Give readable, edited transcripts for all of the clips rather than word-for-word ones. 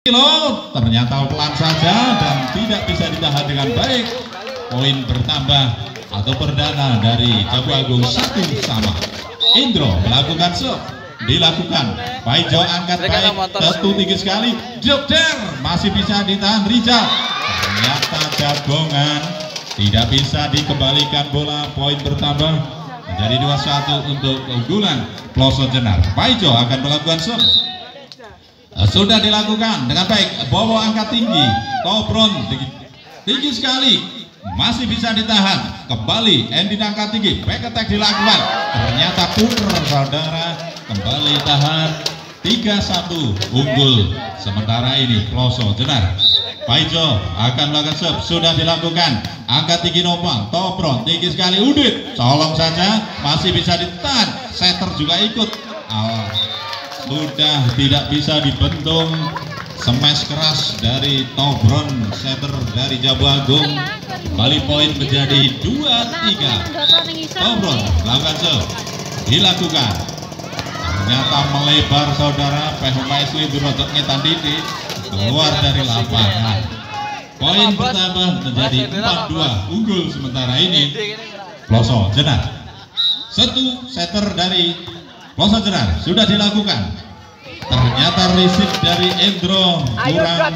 kilo, ternyata pelan saja dan tidak bisa ditahan dengan baik. Poin bertambah atau perdana dari Jabu Agung 1-1. Indro melakukan serve, dilakukan Paijo, angkat baik, tentu tinggi sekali, jogder masih bisa ditahan Rizal. Ternyata jagongan tidak bisa dikembalikan bola. Poin bertambah menjadi 2-1 untuk keunggulan Ploso Jenar. Paijo akan melakukan serve, sudah dilakukan dengan baik, Bowo angkat tinggi, Tobron tinggi sekali, masih bisa ditahan, kembali Endin angkat tinggi, back attack dilakukan, ternyata puter saudara, kembali tahan, 3-1 unggul sementara ini Ploso Jenar. Paijo akan melakukan serve, sudah dilakukan, angkat tinggi Nopang, Tobron tinggi sekali, Udit colong saja, masih bisa ditahan, setter juga ikut, sudah tidak bisa dibentung, smash keras dari Tobron, setter dari Jabu Agung. Kembali poin menjadi 2-3. Tobron melakukan serve, dilakukan, ternyata melebar saudara, PHMSW Birojok Ngetan Didi keluar dari lapangan. Poin pertama menjadi 4-2 unggul sementara ini Ploso Jenar. Satu setter dari Ploso Jenar sudah dilakukan, ternyata receive dari Endro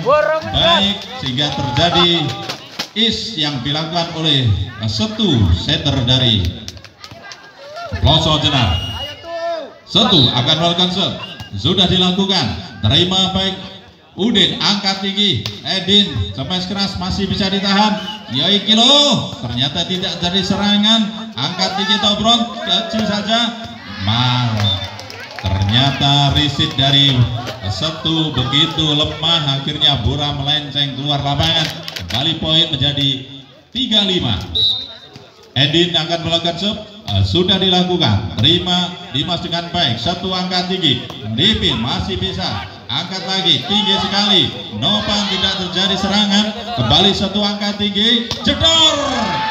kurang baik sehingga terjadi is yang dilakukan oleh satu setter dari Ploso Jenar. Satu akan melakukan serve, sudah dilakukan, terima baik Udin, angkat tinggi Edin, smash keras masih bisa ditahan, Yoi Kilo ternyata tidak jadi serangan, angkat tinggi Tobron kecil saja, ternyata receive dari satu begitu lemah, akhirnya bola melenceng keluar lapangan. Kembali poin menjadi 3-5. Edin akan melakukan serve, sudah dilakukan, terima Dimas dengan baik, satu angkat tinggi, Dipin masih bisa, angkat lagi tinggi sekali, Nopan tidak terjadi serangan, kembali satu angkat tinggi, jedor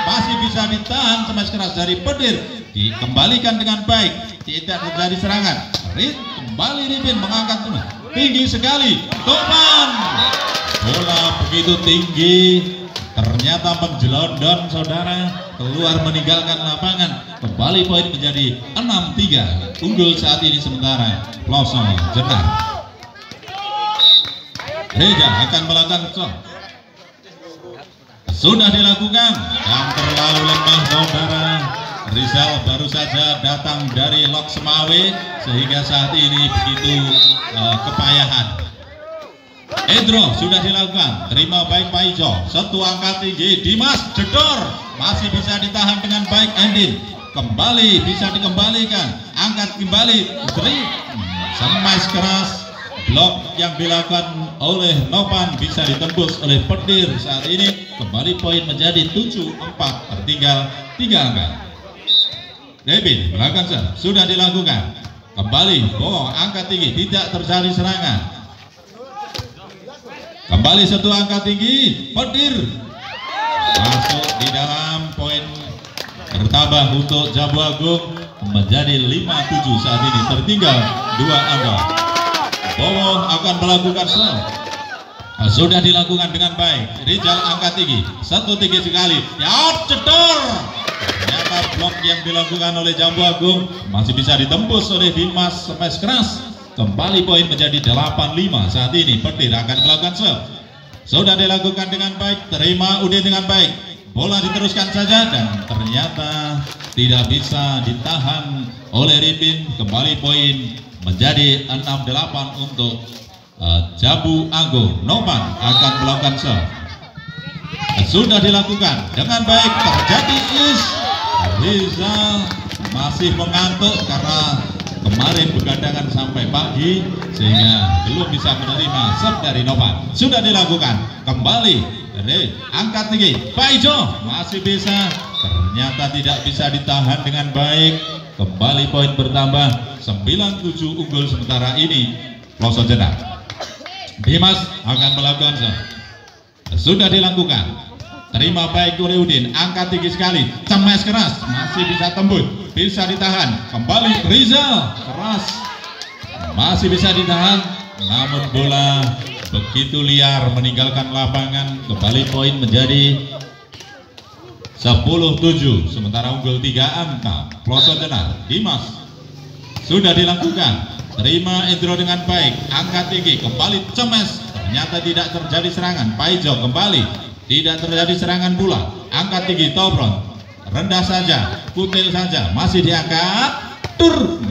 masih bisa ditahan, smash keras dari Pedir, dikembalikan dengan baik, tidak terjadi serangan. Kembali Ripin mengangkat tinggi sekali, Topan bola begitu tinggi, ternyata menjelondon saudara, keluar meninggalkan lapangan. Kembali poin menjadi 6-3 unggul saat ini sementara Ploso Jenar. Reja akan melakukan serve, sudah dilakukan yang terlalu lemah saudara. Rizal baru saja datang dari Lok Semawe sehingga saat ini begitu kepayahan. Endro sudah dilakukan, terima baik Paijo, satu angkat tinggi, Dimas jedor masih bisa ditahan dengan baik Endin, kembali bisa dikembalikan, angkat kembali, smash keras, blok yang dilakukan oleh Nopan bisa ditembus oleh Petir. Saat ini kembali poin menjadi 7-4, tertinggal 3 angka. Devin melakukan serve, sudah dilakukan, kembali Bowo angkat tinggi, tidak terjadi serangan, kembali satu angkat tinggi, Petir masuk di dalam, poin bertambah untuk Jabu Agung menjadi 5-7 saat ini, tertinggal 2 angka. Bowo akan melakukan serve, sudah dilakukan dengan baik, Rizal angkat tinggi, satu tinggi sekali, ya jedor, ternyata blok yang dilakukan oleh Jabu Agung masih bisa ditembus oleh Dimas, smash keras. Kembali poin menjadi 8-5 saat ini. Petir akan melakukan serve, sudah dilakukan dengan baik, terima Udin dengan baik, bola diteruskan saja dan ternyata tidak bisa ditahan oleh Ripin. Kembali poin menjadi 6-8 untuk Jabu Agung. Nopan akan melakukan serve, sudah dilakukan dengan baik, terjadi is, Rizal masih mengantuk karena kemarin begadangan sampai pagi sehingga belum bisa menerima serve dari Nopan. Sudah dilakukan, kembali angkat tinggi, Paijo masih bisa, ternyata tidak bisa ditahan dengan baik. Kembali poin bertambah 9-7 unggul sementara ini Ploso Jenar. Dimas akan melakukan serve, sudah dilakukan, terima baik oleh Udin, angkat tinggi sekali, smash keras masih bisa tembus, bisa ditahan, kembali Rizal keras masih bisa ditahan, namun bola begitu liar meninggalkan lapangan. Kembali poin menjadi 10-7, sementara unggul 3 angka. Pelosok tengah Dimas sudah dilakukan, terima intro dengan baik, angkat tinggi, kembali cemes, ternyata tidak terjadi serangan. Paijo kembali, tidak terjadi serangan pula, angkat tinggi, Tobron rendah saja, kutil saja, masih diangkat,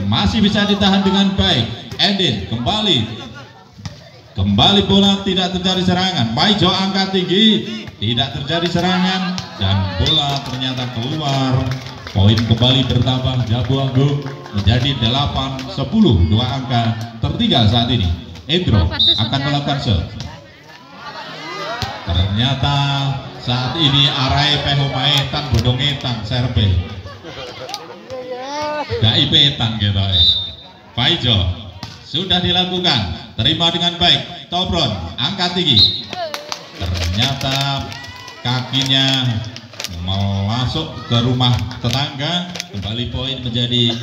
masih bisa ditahan dengan baik. Edin kembali bola, tidak terjadi serangan. Paijo angkat tinggi, tidak terjadi serangan, dan bola ternyata keluar. Poin kembali bertambah, Jambu Agung menjadi 8-10, 2 angka tertinggal saat ini. Endro akan melakukan serve. Ternyata saat ini arai pehomaetan bodongetan serve. Gak ipetan gitu. Paijo sudah dilakukan, terima dengan baik. Tobron angkat tinggi, ternyata kakinya masuk ke rumah tetangga. Kembali poin menjadi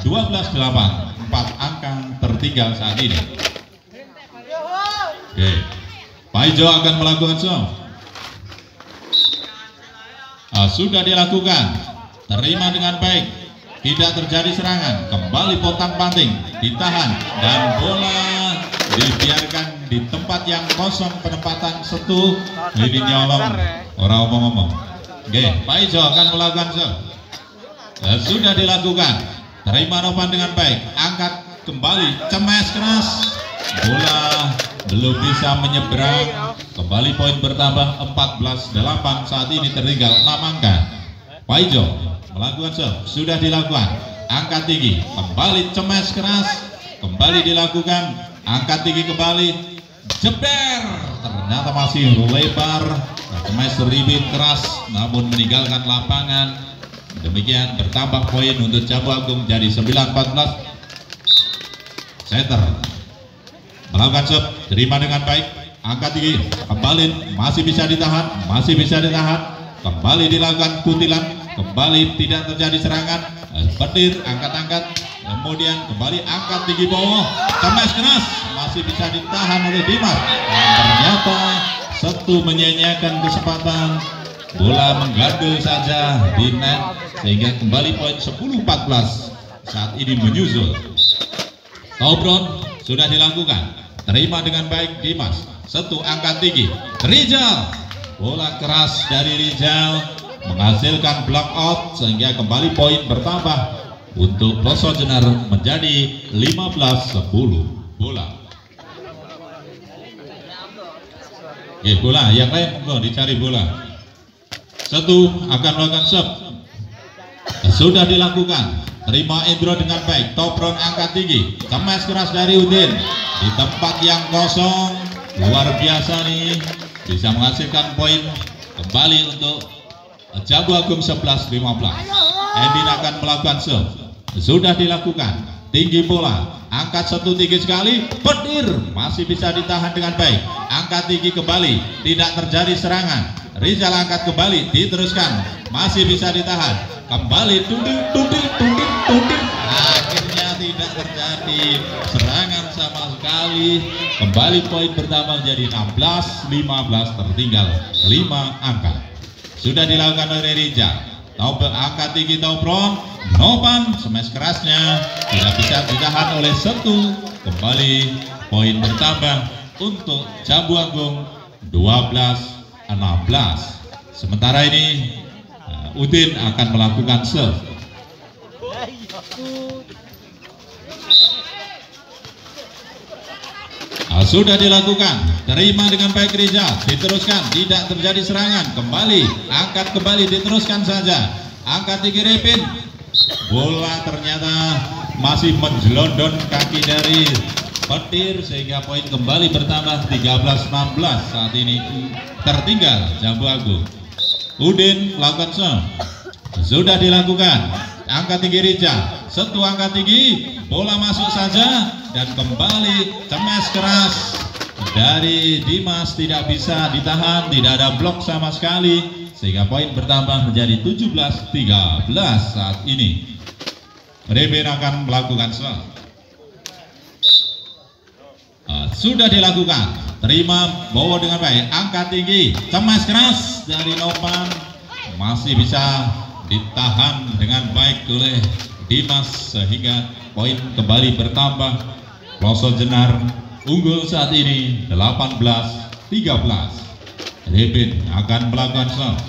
12-8, 4 angka tertinggal saat ini. Oke, Paijo akan melakukan serve. Sudah dilakukan, terima dengan baik, tidak terjadi serangan. Kembali potang panting, ditahan, dan bola dibiarkan di tempat yang kosong. Penempatan setu ini nyolong orang ngomong. Oke, Paijo akan melakukan serve. Sudah dilakukan, terima Novan dengan baik, angkat kembali, cemes keras, bola belum bisa menyeberang. Kembali poin bertambah 14-8, saat ini tertinggal 6 angka. Paijo melakukan serve, sudah dilakukan, angkat tinggi, kembali cemes keras, kembali dilakukan, angkat tinggi kembali, jeber, ternyata masih lebar. Cemes ribet keras namun meninggalkan lapangan. Demikian bertambah poin untuk Jambu Agung jadi 9-14. Center melakukan serve, terima dengan baik, angkat tinggi, kembali, masih bisa ditahan, kembali dilakukan kutilan, kembali tidak terjadi serangan. Petir angkat-angkat, kemudian kembali angkat tinggi bawah, cemes keras, masih bisa ditahan oleh Dimas, dan ternyata Setu menyanyiakan kesempatan, bola menggandul saja di net, sehingga kembali poin 10-14 saat ini menyusul. Tobron sudah dilakukan, terima dengan baik Dimas. Setu angkat tinggi, Rizal, bola keras dari Rizal menghasilkan block out, sehingga kembali poin bertambah untuk Pelosok Jenar menjadi 15-10 bola. Bola yang lain dicari bola. Setu akan melakukan serve, sudah dilakukan, terima Indro dengan baik. Tobron angkat tinggi, cemes keras dari Udin di tempat yang kosong, luar biasa nih, bisa menghasilkan poin kembali untuk Jambu Agung 11-15. Endin akan melakukan serve, sudah dilakukan, tinggi bola, angkat Setu tinggi sekali, petir, masih bisa ditahan dengan baik, angkat tinggi kembali, tidak terjadi serangan. Rizal angkat kembali, diteruskan, masih bisa ditahan, kembali tundir, akhirnya tidak terjadi serangan sama sekali. Kembali poin bertambah jadi 16-15, tertinggal 5 angka. Sudah dilakukan oleh Rizal. Angkat tinggi Tobron, Novan semes kerasnya, tidak bisa ditahan oleh Setu. Kembali poin bertambah untuk Jambu Agung 12-16. Sementara ini Udin akan melakukan serve. Sudah dilakukan, terima dengan baik Rizal, diteruskan, tidak terjadi serangan, kembali, angkat kembali, diteruskan saja, angkat tinggi Repin, bola ternyata masih menjelondon kaki dari Petir, sehingga poin kembali bertambah 13-16. Saat ini tertinggal Jambu Agung. Udin melakukan serve, sudah dilakukan, angkat tinggi Rizal, Setu angkat tinggi, bola masuk saja, dan kembali cemes keras dari Dimas, tidak bisa ditahan, tidak ada blok sama sekali, sehingga poin bertambah menjadi 17-13 saat ini. Reben akan melakukan serve. Sudah dilakukan, terima, bawa dengan baik, angkat tinggi, cemas keras dari Nopan, masih bisa ditahan dengan baik oleh Dimas sehingga poin kembali bertambah. Ploso Jenar unggul saat ini 18-13. Ripin akan melakukan serve.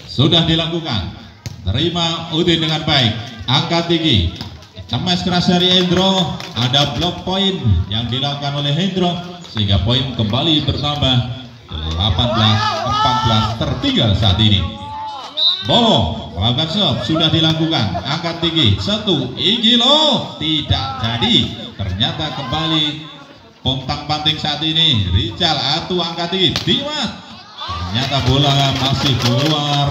Sudah dilakukan, terima Udin dengan baik, angkat tinggi, cemas keras dari Hendro, ada blok poin yang dilakukan oleh Hendro sehingga poin kembali bertambah 18-14 tertinggal saat ini. Bowo melakukan serve, sudah dilakukan, angkat tinggi, satu, Igilo tidak jadi, ternyata kembali pontang panting saat ini. Rizal Atu angkat tinggi, Dimas, ternyata bola masih keluar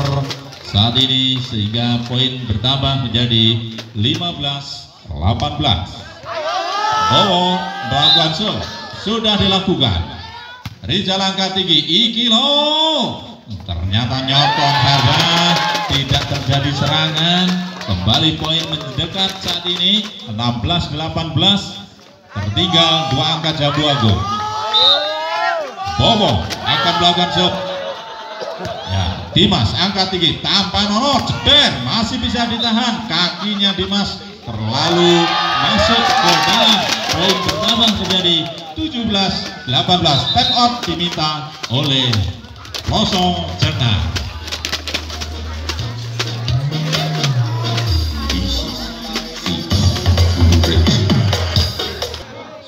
saat ini sehingga poin bertambah menjadi 15-18. Bowo melakukan serve, sudah dilakukan, Rizal angkat tinggi, Igilo ternyata nyotong saja, tidak terjadi serangan. Kembali poin mendekat saat ini 16-18, tertinggal 2 angka Jambu Agung. Bobo akan melakukan serve. Ya, Dimas angkat tinggi tanpa Nono, jeder, masih bisa ditahan, kakinya Dimas terlalu masuk ke dalam. Poin pertama menjadi 17-18. Tap out diminta oleh Ploso Jenar.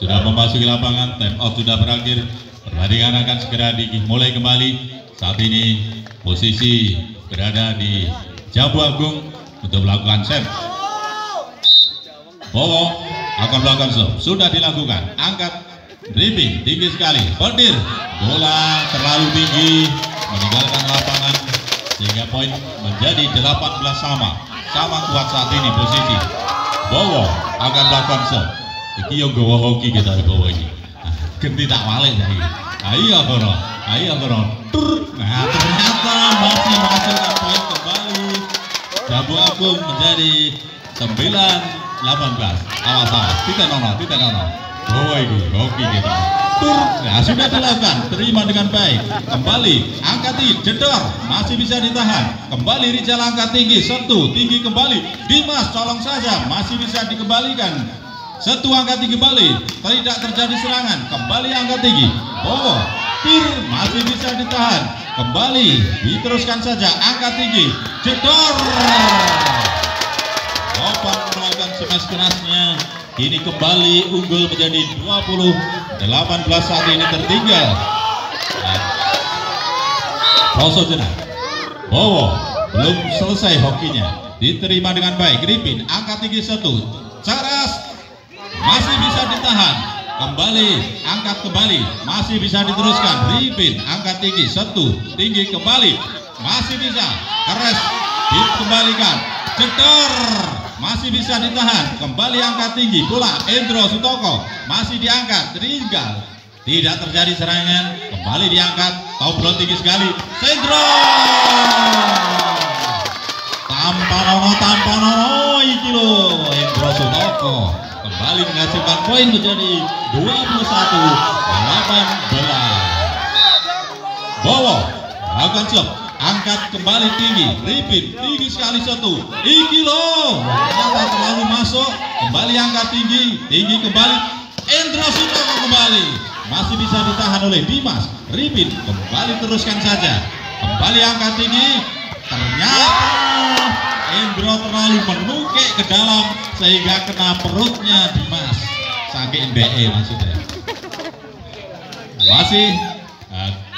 Sudah memasuki lapangan, time out sudah berakhir, pertandingan akan segera dimulai kembali. Saat ini posisi berada di Jambu Agung untuk melakukan serve. Bowo akan melakukan serve, sudah dilakukan, angkat, dribbling tinggi sekali, Berdir, bola terlalu tinggi meninggalkan lapangan sehingga poin menjadi 18 sama kuat saat ini posisi. Bowo akan melakukan serve. Iki yang gawa hoki kita di bawah ini. Ganti tak balik lagi. Ayo kono. Nah, ternyata masih menghasilkan poin kembali. Jambu Agung menjadi 9-18. Awas. Tidak nono. Bawah ini hoki kita. Nah, sudah dilakukan, terima dengan baik, kembali angkat tinggi, jedor, masih bisa ditahan, kembali Rizal angkat tinggi, satu, tinggi kembali, Dimas colong saja, masih bisa dikembalikan, satu angkat tinggi kembali, tidak terjadi serangan, kembali angkat tinggi, Bowo, masih bisa ditahan, kembali diteruskan saja, angkat tinggi, jedor, Opan melakukan smash kerasnya. Kini kembali unggul menjadi 20-18 saat ini tertinggal. Ploso Jenar. Bowo belum selesai hokinya. Diterima dengan baik. Ripin angkat tinggi satu. Caras masih bisa ditahan. Kembali angkat kembali. Masih bisa diteruskan. Ripin angkat tinggi satu. Tinggi kembali. Masih bisa. Keras dikembalikan. Jedor. Masih bisa ditahan, kembali angkat tinggi, bola Endro Sutoko masih diangkat, tinggal, tidak terjadi serangan, kembali diangkat, tombol tinggi sekali, Sendro tanpa nono, iki lo Endro Sutoko kembali menghasilkan poin menjadi 21-18. Bowo lakukan serve, angkat kembali tinggi, Ripin tinggi sekali satu, iki lo ternyata terlalu masuk, kembali angkat tinggi kembali, Endro Sutoko kembali, masih bisa ditahan oleh Dimas, Ripin kembali teruskan saja, kembali angkat tinggi, ternyata Endro terlalu menukik ke dalam sehingga kena perutnya Dimas, sakit NBE maksudnya. Masih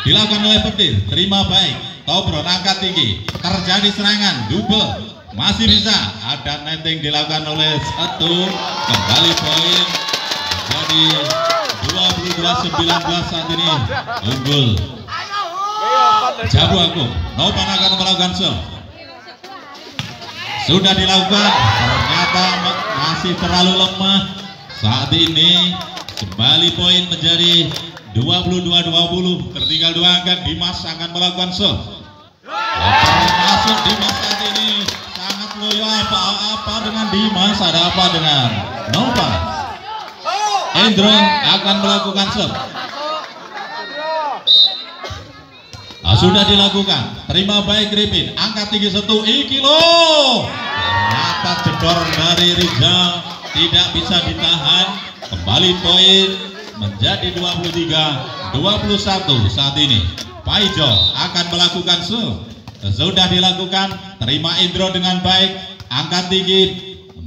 dilakukan oleh Berdir, terima baik, Tobron angkat tinggi, terjadi serangan, double, masih bisa, ada netting dilakukan oleh satu, kembali poin, jadi 22-19 saat ini, unggul Jambu Agung. Nopan akan melakukan serve, sudah dilakukan, ternyata masih terlalu lemah saat ini, kembali poin menjadi 22-20, tertinggal 2 angka. Dimas akan melakukan serve, masuk Dimas saat ini sangat loyal. Apa dengan Dimas, ada apa dengan Nova? Endro akan melakukan serve. Sudah dilakukan, terima baik Ripin, angkat tinggi 1 Ikilo, ternyata jedor dari Rizal tidak bisa ditahan, kembali poin menjadi 23-21 saat ini. Paijo akan melakukan serve, sudah dilakukan, terima Indro dengan baik, angkat tinggi,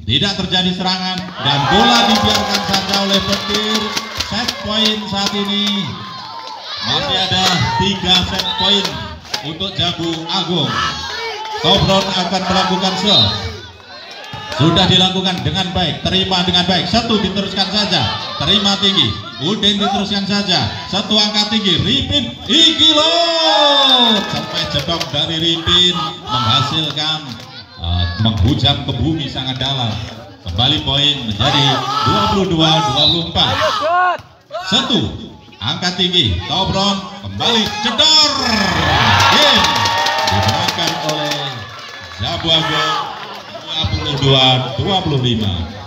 tidak terjadi serangan dan bola dibiarkan saja oleh petir. Set point saat ini. Masih ada 3 set point untuk Jabu Agung. Tobron akan melakukan serve. Sudah dilakukan dengan baik, terima dengan baik. 1 diteruskan saja, terima tinggi. Udin diteruskan saja. 1 angkat tinggi, Ripin Ikilo. Sampai jedok dari Ripin menghasilkan menghujam ke bumi sangat dalam. Kembali poin menjadi 22-24. 1 angkat tinggi, Tobron kembali jedor. Game dimenangkan oleh Jabu Agung 22-25.